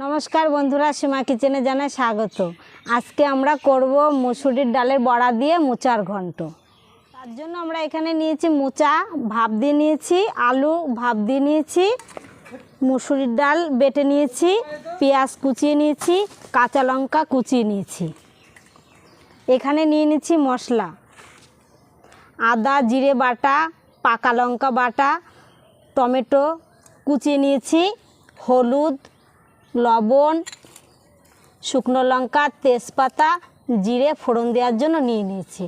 নমস্কার বন্ধুরা, সীমা কিচেনে জানাই স্বাগত। আজকে আমরা করব মুসুরির ডালের বড়া দিয়ে মোচার ঘন্ট। তার জন্য আমরা এখানে নিয়েছি মোচা ভাপ দিয়ে নিয়েছি, আলু ভাপ দিয়ে নিয়েছি, মুসুরির ডাল বেটে নিয়েছি, পেঁয়াজ কুচিয়ে নিয়েছি, কাঁচা লঙ্কা কুচিয়ে নিয়েছি। এখানে নিয়ে নিচ্ছি মশলা, আদা জিরে বাটা, পাকা লঙ্কা বাটা, টমেটো কুচিয়ে নিয়েছি, হলুদ, লবণ, শুকনো লঙ্কা, তেজপাতা, জিরে ফোড়ন দেওয়ার জন্য নিয়ে নিয়েছি।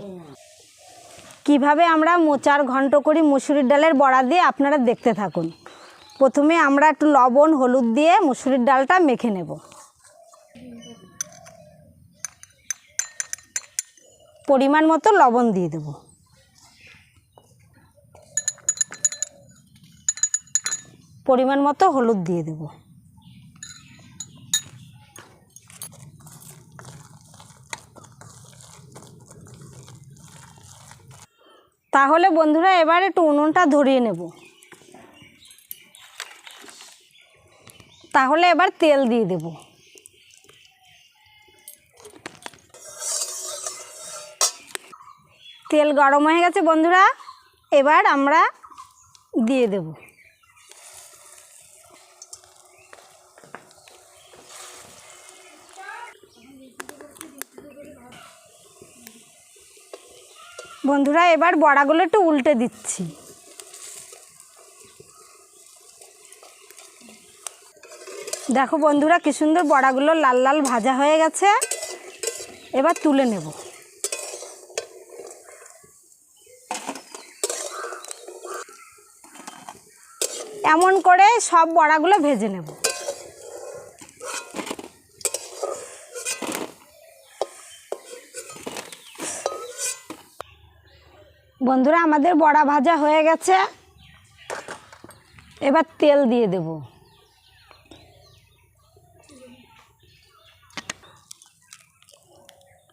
কিভাবে আমরা মোচার ঘন্ট করি মুসুরির ডালের বড়া দিয়ে আপনারা দেখতে থাকুন। প্রথমে আমরা একটু লবণ হলুদ দিয়ে মুসুরির ডালটা মেখে নেব। পরিমাণ মতো লবণ দিয়ে দেব। পরিমাণ মতো হলুদ দিয়ে দেব। তাহলে বন্ধুরা এবার একটু উনুনটা ধরিয়ে নেব। তাহলে এবার তেল দিয়ে দেব। তেল গরম হয়ে গেছে বন্ধুরা, এবার আমরা দিয়ে দেব। বন্ধুরা এবার বড়াগুলো একটু উল্টে দিচ্ছি। দেখো বন্ধুরা কি সুন্দর বড়াগুলো লাল লাল ভাজা হয়ে গেছে। এবার তুলে নেব। এমন করে সব বড়াগুলো ভেজে নেব। বন্ধুরা আমাদের বড়া ভাজা হয়ে গেছে। এবার তেল দিয়ে দেব।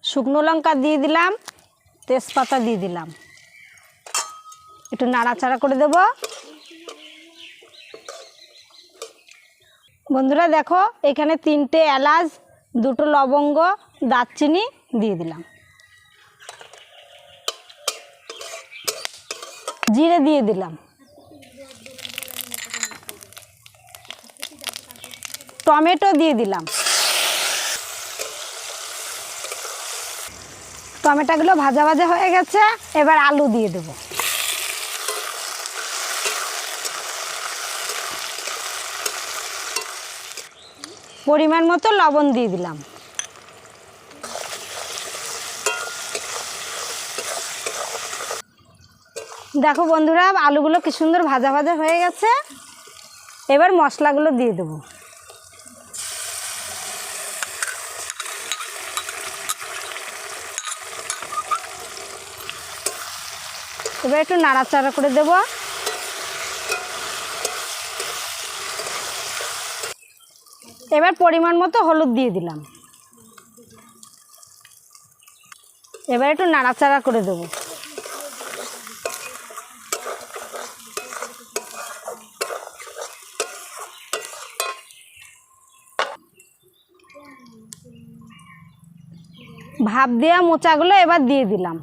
শুকনো লঙ্কা দিয়ে দিলাম, তেজপাতা দিয়ে দিলাম, একটু নাড়াচাড়া করে দেব। বন্ধুরা দেখো এখানে 3টে এলাচ, 2টো লবঙ্গ, দারচিনি দিয়ে দিলাম, জিরে দিয়ে দিলাম, টমেটো দিয়ে দিলাম। টমেটোগুলো ভাজা ভাজা হয়ে গেছে। এবার আলু দিয়ে দেব। পরিমাণ মতো লবণ দিয়ে দিলাম। দেখো বন্ধুরা আলুগুলো কি সুন্দর ভাজা ভাজা হয়ে গেছে। এবার মশলাগুলো দিয়ে দেব। এবার একটু নাড়াচাড়া করে দেব। এবার পরিমাণ মতো হলুদ দিয়ে দিলাম। এবার একটু নাড়াচাড়া করে দেব। ভাপ দেওয়া মোচাগুলো এবার দিয়ে দিলাম।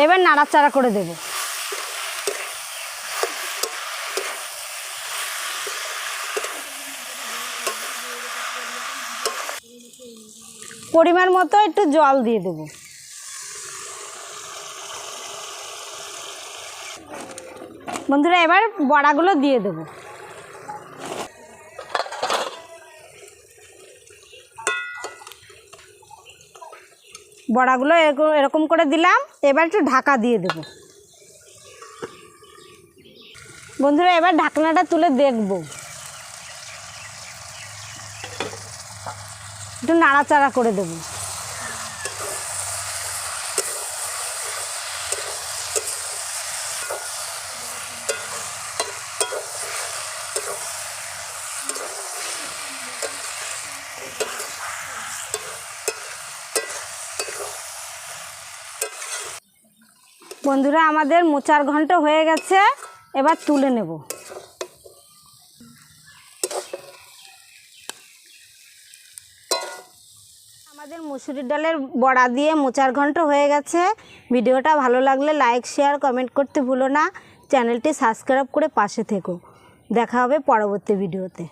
এবার নাড়াচাড়া করে দেব। পরিমাণ মতো একটু জল দিয়ে দেব। বন্ধুরা এবার বড়াগুলো দিয়ে দেব। বড়াগুলো এরকম করে দিলাম। এবার একটু ঢাকা দিয়ে দেব। বন্ধুরা এবার ঢাকনাটা তুলে দেখব। একটু নাড়াচাড়া করে দেব। বন্ধুরা, আমাদের মোচার ঘন্ট হয়ে গেছে, এবার তুলে নেব। আমাদের মুসুরির ডালের বড়া দিয়ে মোচার ঘন্ট হয়ে গেছে। ভিডিওটা ভালো লাগলে লাইক, শেয়ার, কমেন্ট করতে ভুলো না। চ্যানেলটি সাবস্ক্রাইব করে পাশে থেকো। দেখা হবে পরবর্তী ভিডিওতে।